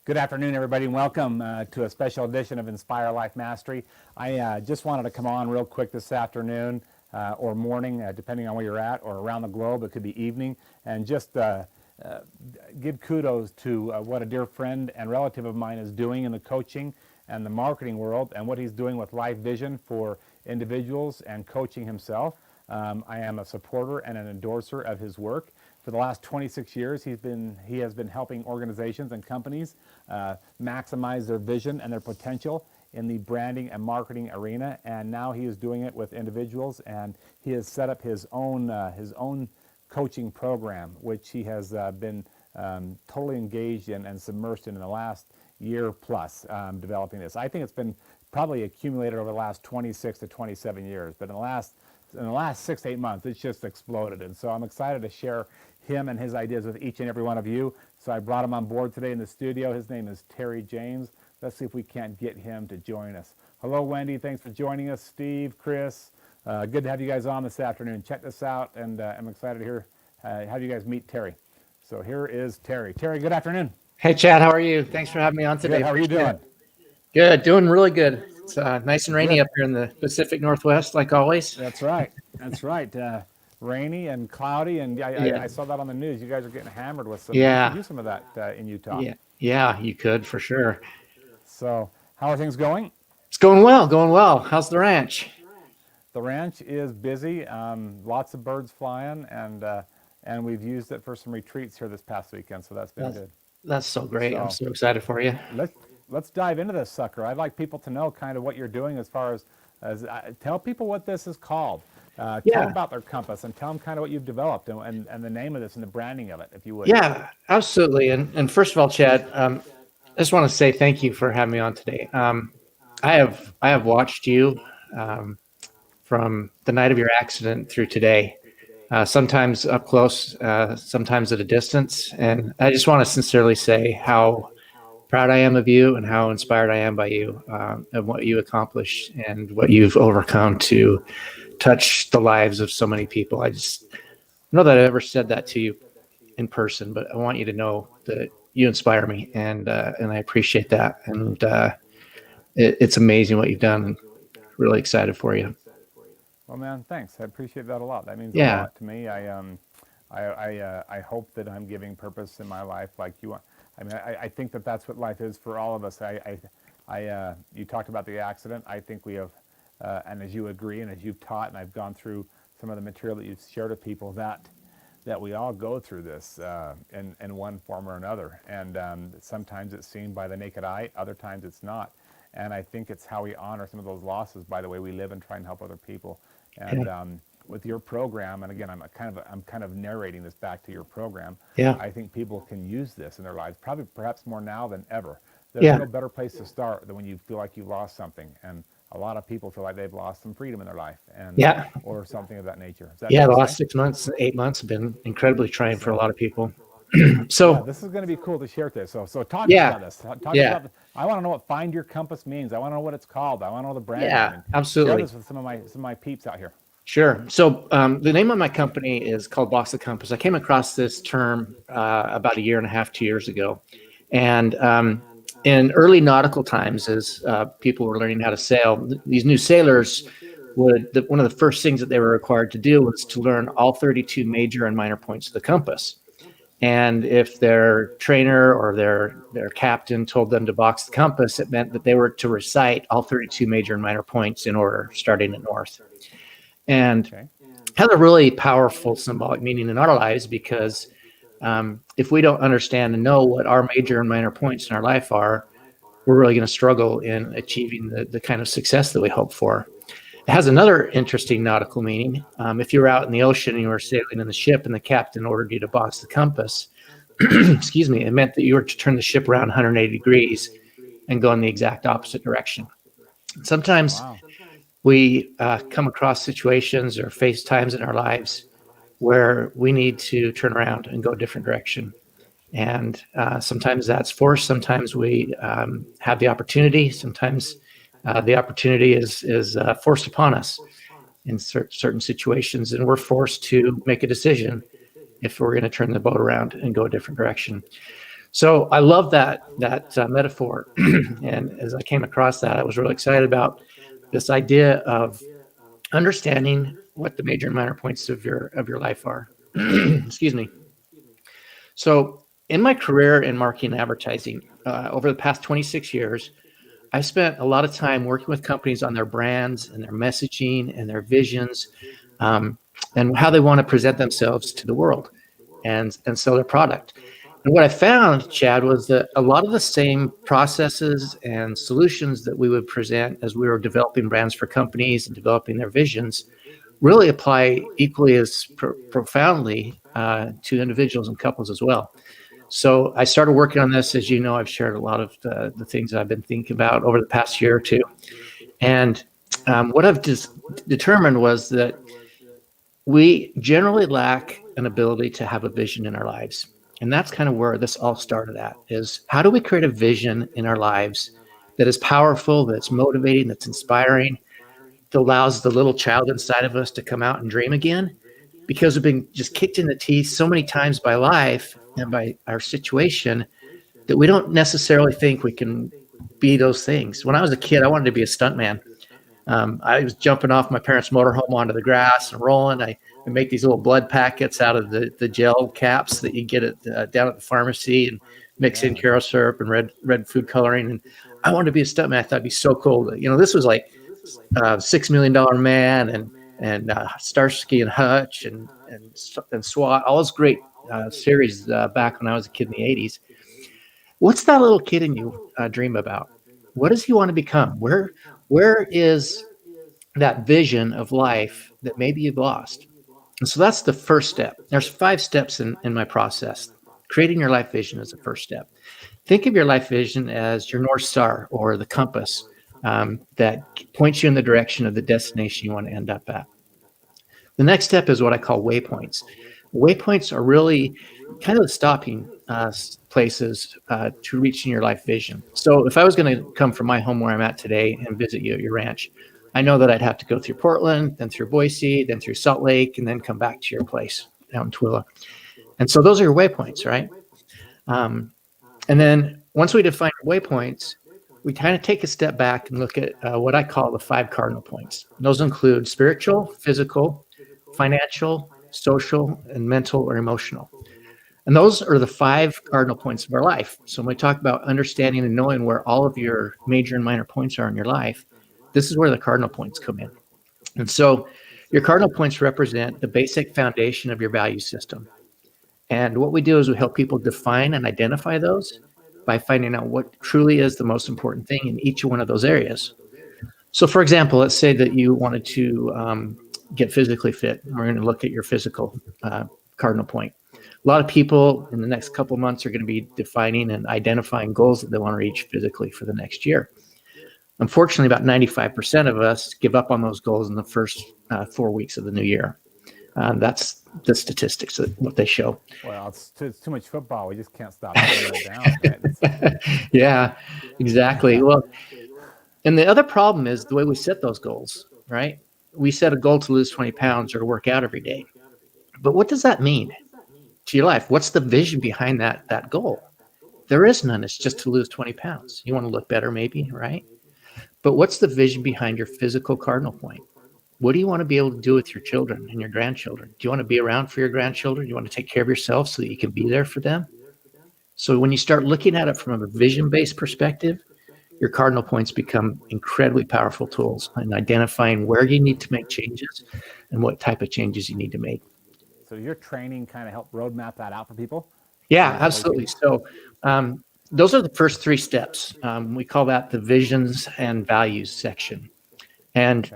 Good afternoon, everybody, and welcome to a special edition of Inspire Life Mastery. I just wanted to come on real quick this afternoon or morning, depending on where you're at, or around the globe. It could be evening, and just give kudos to what a dear friend and relative of mine is doing in the coaching and the marketing world, and what he's doing with Life Vision for individuals and coaching himself. I am a supporter and an endorser of his work. For the last 26 years, he has been helping organizations and companies maximize their vision and their potential in the branding and marketing arena. And now he is doing it with individuals, and he has set up his own coaching program, which he has been totally engaged in and submersed in the last year plus developing this. I think it's been probably accumulated over the last 26 to 27 years, but in the last 6 to 8 months, it's just exploded. And so I'm excited to share him and his ideas with each and every one of you. So I brought him on board today in the studio. His name is Terry James. Let's see if we can't get him to join us. Hello, Wendy. Thanks for joining us. Steve, Chris, good to have you guys on this afternoon. Check this out, and I'm excited to hear have you guys meet Terry. So here is Terry. Terry, good afternoon. Hey, Chad. How are you? Thanks for having me on today. Good. How are you doing? Good. Doing really good. It's nice and rainy up here in the Pacific Northwest, like always. That's right. That's right. Rainy and cloudy, and I saw that on the news. You guys are getting hammered with some. Yeah. You could use some of that in Utah. Yeah, you could for sure. So, how are things going? It's going well. How's the ranch? The ranch is busy. Lots of birds flying, and we've used it for some retreats here this past weekend. So that's been good. That's so great. I'm so excited for you. Let's dive into this sucker. I'd like people to know kind of what you're doing as far as tell people what this is called. Tell them about their compass, and tell them kind of what you've developed and the name of this and the branding of it, if you would. Yeah, absolutely. And first of all, Chad, I just want to say thank you for having me on today. I have watched you from the night of your accident through today, sometimes up close, sometimes at a distance. And I just want to sincerely say how proud I am of you and how inspired I am by you and what you accomplished and what you've overcome to touch the lives of so many people. I just know that I ever said that to you in person, but I want you to know that you inspire me, and I appreciate that. And it's amazing what you've done. And really excited for you. Well, man, thanks. I appreciate that a lot. That means a lot to me. I hope that I'm giving purpose in my life like you want. I mean, I think that that's what life is for all of us. You talked about the accident. I think we have, and as you agree, and as you've taught, and I've gone through some of the material that you've shared with people, that we all go through this in one form or another. And sometimes it's seen by the naked eye, other times it's not. And I think it's how we honor some of those losses by the way we live and try and help other people. And with your program, and again, I'm kind of narrating this back to your program. Yeah. I think people can use this in their lives, perhaps more now than ever. There's no better place to start than when you feel like you've lost something. And a lot of people feel like they've lost some freedom in their life, or something of that nature. The last 6 months, 8 months have been incredibly trying for a lot of people. So this is going to be cool to share this. So talk about this. About I want to know what Find Your Compass means. I want to know what it's called. I want to know the brand. Yeah, absolutely. Share this with some of my peeps out here. Sure. So the name of my company is called Box the Compass. I came across this term about 1.5 years, 2 years ago. And in early nautical times, as people were learning how to sail, these new sailors one of the first things that they were required to do was to learn all 32 major and minor points of the compass. And if their trainer or their captain told them to box the compass, it meant that they were to recite all 32 major and minor points in order, starting at north. And has a really powerful symbolic meaning in our lives, because if we don't understand and know what our major and minor points in our life are, we're really going to struggle in achieving the kind of success that we hope for. It has another interesting nautical meaning. If you were out in the ocean and you were sailing in the ship and the captain ordered you to box the compass, excuse me, it meant that you were to turn the ship around 180 degrees and go in the exact opposite direction. Sometimes we come across situations or face times in our lives where we need to turn around and go a different direction. And sometimes that's forced. Sometimes we have the opportunity. Sometimes the opportunity is forced upon us in certain situations, and we're forced to make a decision if we're going to turn the boat around and go a different direction. So I love that metaphor, and as I came across that, I was really excited about this idea of understanding what the major and minor points of your life are. Excuse me. So in my career in marketing and advertising, over the past 26 years, I spent a lot of time working with companies on their brands and their messaging and their visions, um, and how they want to present themselves to the world and sell their product. And what I found, Chad, was that a lot of the same processes and solutions that we would present as we were developing brands for companies and developing their visions really apply equally as profoundly to individuals and couples as well. So I started working on this. As you know, I've shared a lot of the things that I've been thinking about over the past year or two. And what I've just determined was that we generally lack an ability to have a vision in our lives. And that's kind of where this all started at, is how do we create a vision in our lives that is powerful, that's motivating, that's inspiring, that allows the little child inside of us to come out and dream again? Because we've been just kicked in the teeth so many times by life and by our situation that we don't necessarily think we can be those things. When I was a kid, I wanted to be a stuntman. I was jumping off my parents' motorhome onto the grass and rolling. I make these little blood packets out of the gel caps that you get down at the pharmacy, and mix in Caro syrup and red food coloring. And I wanted to be a stuntman. I thought it'd be so cool. This was like $6 Million Man and Starsky and Hutch and SWAT, all those great series back when I was a kid in the 80s. What's that little kid in you dream about? What does he want to become? Where is that vision of life that maybe you've lost? And so that's the first step. There's 5 steps in my process. Creating your life vision is the first step. Think of your life vision as your North Star, or the compass that points you in the direction of the destination you want to end up at. The next step is what I call waypoints. Waypoints are really kind of the stopping places to reaching your life vision. So if I was going to come from my home where I'm at today and visit you at your ranch, I know that I'd have to go through Portland, then through Boise, then through Salt Lake, and then come back to your place out in Twila. And so those are your waypoints, right? And then once we define waypoints, we kind of take a step back and look at what I call the 5 cardinal points. And those include spiritual, physical, financial, social, and mental or emotional. And those are the 5 cardinal points of our life. So when we talk about understanding and knowing where all of your major and minor points are in your life, this is where the cardinal points come in. And so your cardinal points represent the basic foundation of your value system. And what we do is we help people define and identify those by finding out what truly is the most important thing in each one of those areas. So for example, let's say that you wanted to get physically fit. We're going to look at your physical cardinal point. A lot of people in the next couple of months are going to be defining and identifying goals that they want to reach physically for the next year. Unfortunately, about 95% of us give up on those goals in the first 4 weeks of the new year. That's the statistics, what they show. Well, it's too much football. We just can't stop putting it down. Yeah, exactly. Well, and the other problem is the way we set those goals, right? We set a goal to lose 20 pounds or to work out every day. But what does that mean to your life? What's the vision behind that goal? There is none. It's just to lose 20 pounds. You want to look better maybe, right? But what's the vision behind your physical cardinal point? What do you want to be able to do with your children and your grandchildren? Do you want to be around for your grandchildren? Do you want to take care of yourself so that you can be there for them? So when you start looking at it from a vision-based perspective, your cardinal points become incredibly powerful tools in identifying where you need to make changes and what type of changes you need to make. So your training kind of help roadmap that out for people? Yeah, absolutely. So those are the first 3 steps. We call that the visions and values section. And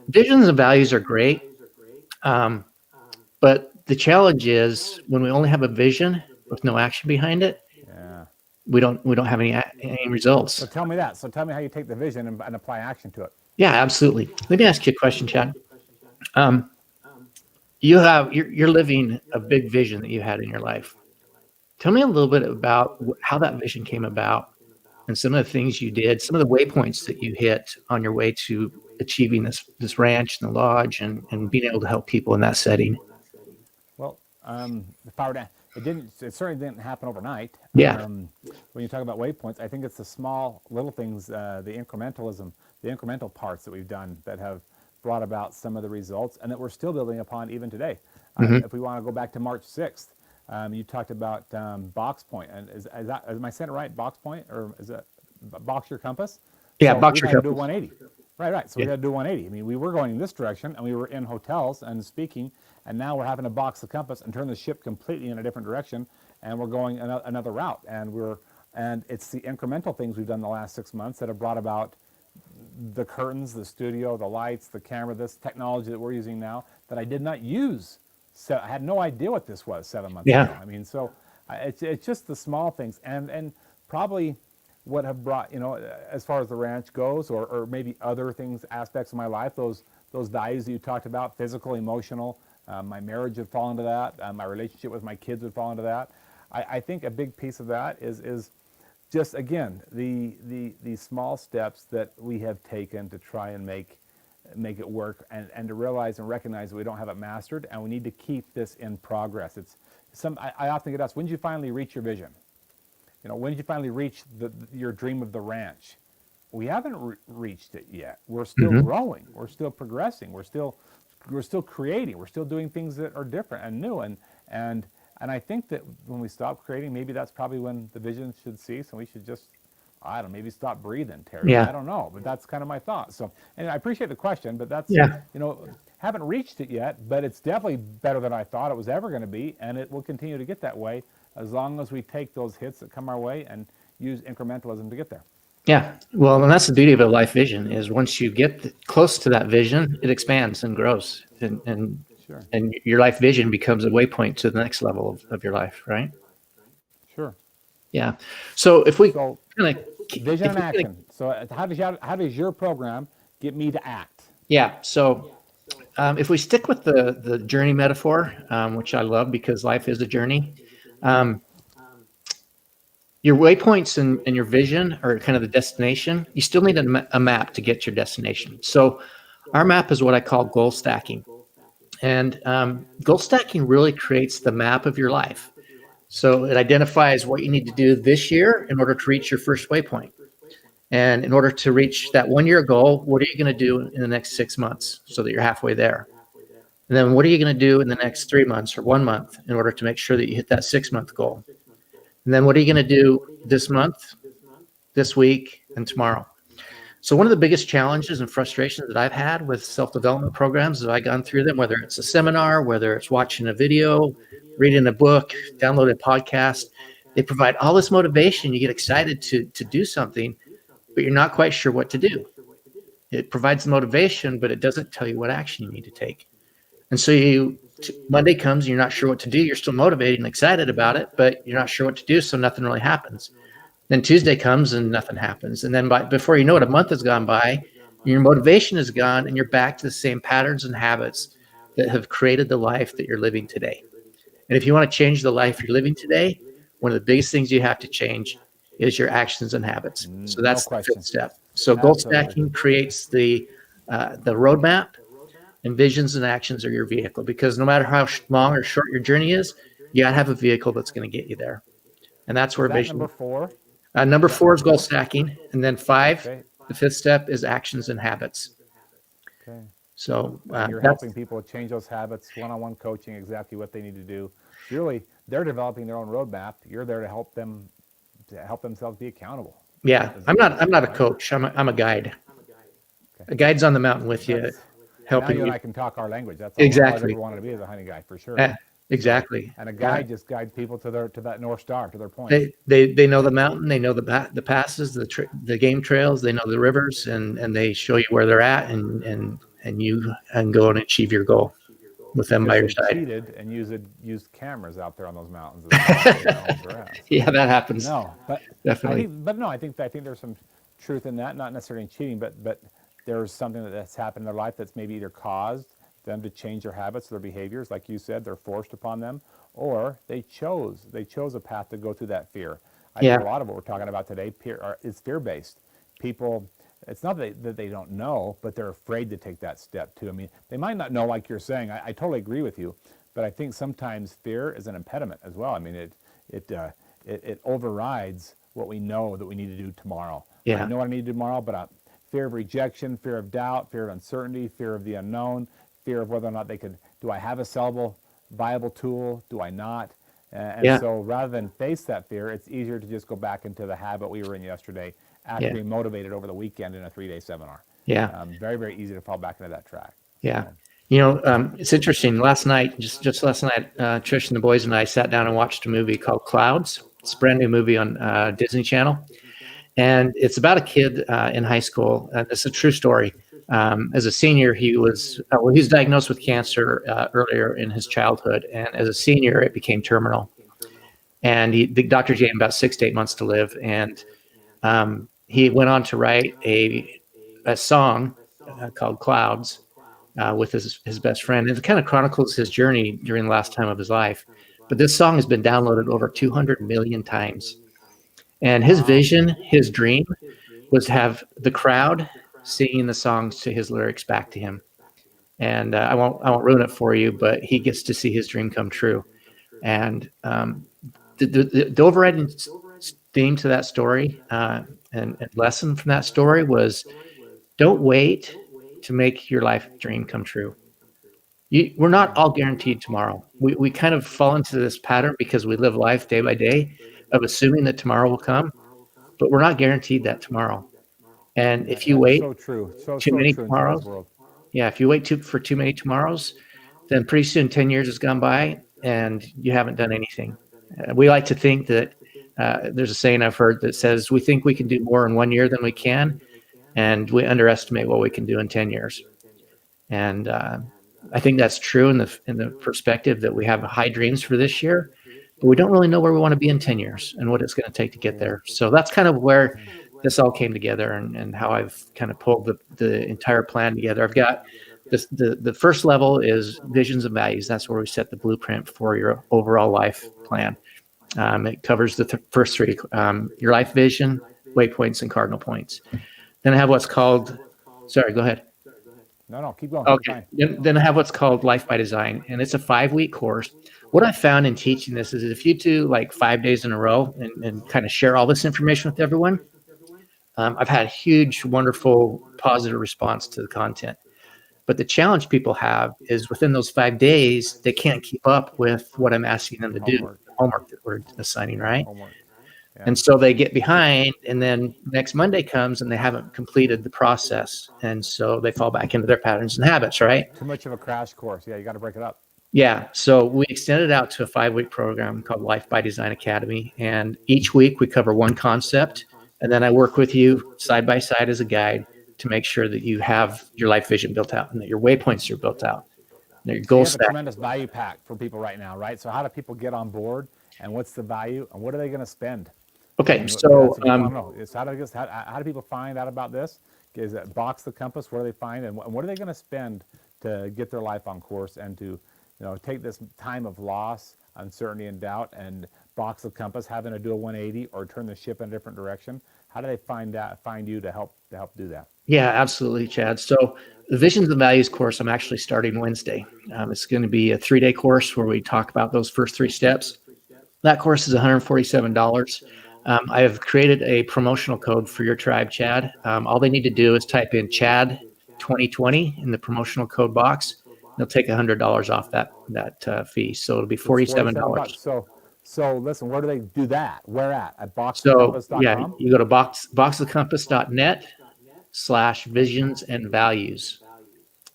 visions and values are great. But the challenge is when we only have a vision with no action behind it, we don't have any results. So tell me that. So tell me how you take the vision and apply action to it. Yeah, absolutely. Let me ask you a question, Chad. You're living a big vision that you had in your life. Tell me a little bit about how that vision came about and some of the things you did, some of the waypoints that you hit on your way to achieving this ranch and the lodge and being able to help people in that setting. Well, if I were to It certainly didn't happen overnight. Yeah. When you talk about waypoints, I think it's the small little things, the incrementalism, the incremental parts that we've done that have brought about some of the results and that we're still building upon even today. Hmm. If we want to go back to March 6th, you talked about box point, and am I saying it right? Box point, or is it box your compass? Yeah, So box we've your had to do a compass. 180. Right. So we Yeah. had to do 180. I mean, we were going in this direction, and we were in hotels and speaking, and now we're having to box the compass and turn the ship completely in a different direction, and we're going another route. And it's the incremental things we've done the last 6 months that have brought about the curtains, the studio, the lights, the camera, this technology that we're using now that I did not use. So I had no idea what this was 7 months Yeah. ago. I mean, so it's just the small things, and probably what have brought, as far as the ranch goes, or maybe other things, aspects of my life, those values that you talked about, physical, emotional, my marriage would fall into that, my relationship with my kids would fall into that. I think a big piece of that is just, again, the small steps that we have taken to try and make it work, and to realize and recognize that we don't have it mastered, and we need to keep this in progress. I often get asked, when did you finally reach your vision? When did you finally reach your dream of the ranch? We haven't reached it yet. We're still Hmm. growing. We're still progressing. We're still creating. We're still doing things that are different and new. And I think that when we stop creating, maybe that's probably when the vision should cease, and we should just, I don't know, maybe stop breathing, Terry. Yeah. I don't know, but that's kind of my thought. So, and I appreciate the question, but that's, Yeah. haven't reached it yet, but it's definitely better than I thought it was ever going to be, and it will continue to get that way as long as we take those hits that come our way and use incrementalism to get there. Yeah. Well, and that's the beauty of a life vision is once you get close to that vision, it expands and grows, Sure. and your life vision becomes a waypoint to the next level of your life, right? Sure. Yeah. So if we So kind of, vision if and we kind of, action. So how does your program get me to act? yeah. So if we stick with the journey metaphor, which I love because life is a journey, um, your waypoints and your vision are kind of the destination. You still need a map to get your destination. So our map is what I call goal stacking. And goal stacking really creates the map of your life. So it identifies what you need to do this year in order to reach your first waypoint. And in order to reach that 1 year goal, what are you going to do in the next 6 months so that you're halfway there? And then what are you going to do in the next 3 months or 1 month in order to make sure that you hit that 6 month goal? And then what are you going to do this month, this week, and tomorrow? So one of the biggest challenges and frustrations that I've had with self-development programs as I've gone through them, whether it's a seminar, whether it's watching a video, reading a book, downloading a podcast, they provide all this motivation. You get excited to do something, but you're not quite sure what to do. It provides the motivation, but it doesn't tell you what action you need to take. And so Monday comes and you're not sure what to do. You're still motivated and excited about it, but you're not sure what to do, so nothing really happens. Then Tuesday comes and nothing happens. And then before you know it, a month has gone by, your motivation is gone, and you're back to the same patterns and habits that have created the life that you're living today. And if you want to change the life you're living today, one of the biggest things you have to change is your actions and habits. So No that's the fifth question. step. So goal Absolutely. stacking creates the roadmap, and visions and actions are your vehicle, because no matter how long or short your journey is, you got to have a vehicle that's going to get you there. And that's Is where that number vision. 4? Number Is that 4 number is goal 4? stacking, and then 5, Okay. the fifth step is actions and habits. Okay. So And you're that's helping people change those habits, one-on-one coaching, exactly what they need to do. So really, they're developing their own roadmap. You're there to help themselves be accountable. yeah. Is the I'm idea, not a right? coach. I'm a guide. Okay. A guide's on the mountain with you, That's Now helping you and you. I can talk our language. That's all I've ever Exactly. wanted to be, is a hunting guide, for sure. Uh, So, exactly. and a guide just guides people to that North Star, to their point. They know the mountain, they know the passes, the game trails, they know the rivers, and they show you where they're at, and you can go and achieve your goal with them by Because your they side. cheated and used cameras out there on those mountains as well, so they know where they're at. So. Yeah, that happens. No, but Definitely. I think there's some truth in that. Not necessarily in cheating, but there's something that's happened in their life that's maybe either caused them to change their habits, their behaviors. Like you said, they're forced upon them, or they chose a path to go through that fear. I think a Yeah. lot of what we're talking about today is fear-based. People, it's not that they don't know, but they're afraid to take that step too. I mean, they might not know, like you're saying. I totally agree with you, but I think sometimes fear is an impediment as well. I mean, it overrides what we know that we need to do tomorrow. I Yeah. know what I need to do tomorrow, but fear of rejection, fear of doubt, fear of uncertainty, fear of the unknown, fear of whether or not do I have a sellable, viable tool? Do I not? And Yeah. so rather than face that fear, it's easier to just go back into the habit we were in yesterday after Yeah. being motivated over the weekend in a 3-day seminar. Yeah. Very, very easy to fall back into that track. Yeah. So, It's interesting. Last night, just last night, Trish and the boys and I sat down and watched a movie called Clouds. It's a brand new movie on Disney Channel, and it's about a kid in high school. It's a true story. As a senior, he was diagnosed with cancer earlier in his childhood, and as a senior, it became terminal. And the doctor gave him about 6 to 8 months to live, and he went on to write a song called Clouds with his best friend. And it kind of chronicles his journey during the last time of his life. But this song has been downloaded over 200 million times. And his wow. vision, his dream was to have the crowd singing the songs to his lyrics back to him. And I won't ruin it for you, but he gets to see his dream come true. And the overriding theme to that story and lesson from that story was don't wait to make your life dream come true. We're not all guaranteed tomorrow. We kind of fall into this pattern because we live life day by day of assuming that tomorrow will come, but we're not guaranteed that tomorrow. And if you That's wait so true. So, too so many true in today's tomorrows, world. yeah, if you wait for too many tomorrows, then pretty soon 10 years has gone by and you haven't done anything. We like to think that there's a saying I've heard that says we think we can do more in 1 year than we can, and we underestimate what we can do in 10 years. And I think that's true in the perspective that we have high dreams for this year, but we don't really know where we want to be in 10 years and what it's going to take to get there. So that's kind of where this all came together and how I've kind of pulled the entire plan together. I've got the first level is visions and values. That's where we set the blueprint for your overall life plan. It covers the first three, your life vision, waypoints, and cardinal points. Then I have what's called, sorry, go ahead. No, keep going. You're Okay. fine. Then I have what's called Life by Design, and it's a 5-week course. What I found in teaching this is if you do like 5 days in a row and kind of share all this information with everyone, I've had huge, wonderful, positive response to the content. But the challenge people have is within those 5 days, they can't keep up with what I'm asking them to do, Homework. the homework that we're assigning, right? Homework. Yeah. And so they get behind, and then next Monday comes and they haven't completed the process. And so they fall back into their patterns and habits, right? Too much of a crash course. Yeah, you got to break it up. Yeah. So we extended out to a 5-week program called Life by Design Academy. And each week we cover one concept. And then I work with you side by side as a guide to make sure that you have your life vision built out and that your waypoints are built out. And that your So you goal have a stack. tremendous value pack for people right now, right? So how do people get on board, and what's the value, and what are they going to spend? Okay. And So that's what people want to know. Is how do people find out about this? Is it Box the Compass? Where do they find, and what are they going to spend to get their life on course and to, take this time of loss, uncertainty, and doubt, and Box the Compass, having to do a 180 or turn the ship in a different direction? How do they find you to help do that? Yeah, absolutely, Chad. So the Visions and Values course, I'm actually starting Wednesday. It's going to be a 3-day course where we talk about those first 3 steps. That course is $147. I have created a promotional code for your tribe, Chad. All they need to do is type in Chad 2020 in the promotional code box. They'll take $100 off that fee. So it'll be $47. So listen, where do they do that? Where at So yeah, boxthecompass.com? you go to boxthecompass.net/visions and values.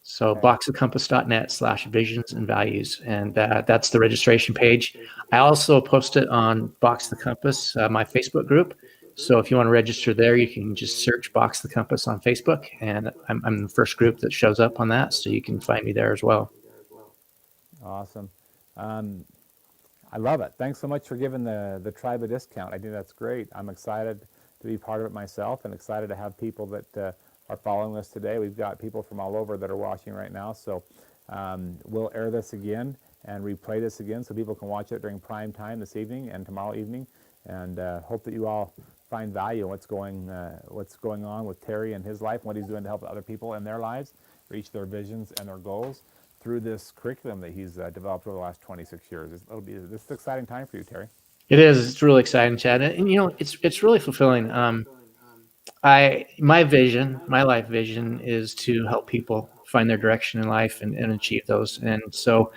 So Okay. boxthecompass.net/visions and values. And that's the registration page. I also post it on Box the Compass, my Facebook group. So if you want to register there, you can just search Box the Compass on Facebook. And I'm the first group that shows up on that. So you can find me there as well. Awesome. I love it. Thanks so much for giving the tribe a discount. I think that's great. I'm excited to be part of it myself, and excited to have people that are following us today. We've got people from all over that are watching right now. So we'll air this again and replay this again so people can watch it during prime time this evening and tomorrow evening. And hope that you all find value in what's going on with Terry and his life, and what he's doing to help other people in their lives reach their visions and their goals. through this curriculum that he's developed over the last 26 years. This is an exciting time for you, Terry. It is. It's really exciting, Chad. And you know, it's really fulfilling. My vision, my life vision, is to help people find their direction in life and achieve those. And so,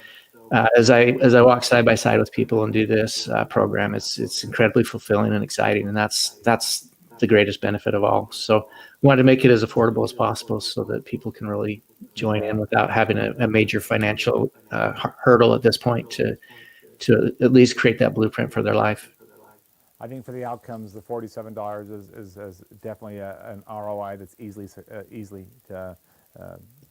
as I walk side by side with people and do this program, it's incredibly fulfilling and exciting, and that's the greatest benefit of all. So, wanted to make it as affordable as possible so that people can really join in without having a major financial hurdle at this point to at least create that blueprint for their life. I think for the outcomes, the $47 is definitely an ROI that's easily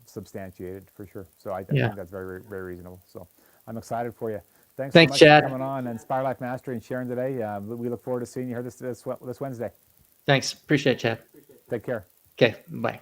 substantiated for sure. So I think that's very, very reasonable. So I'm excited for you. Thanks so much Chad. for coming on and Inspire Life Mastery and sharing today. We look forward to seeing you here this Wednesday. Thanks. Appreciate it, Chad. Take care. Okay. Bye.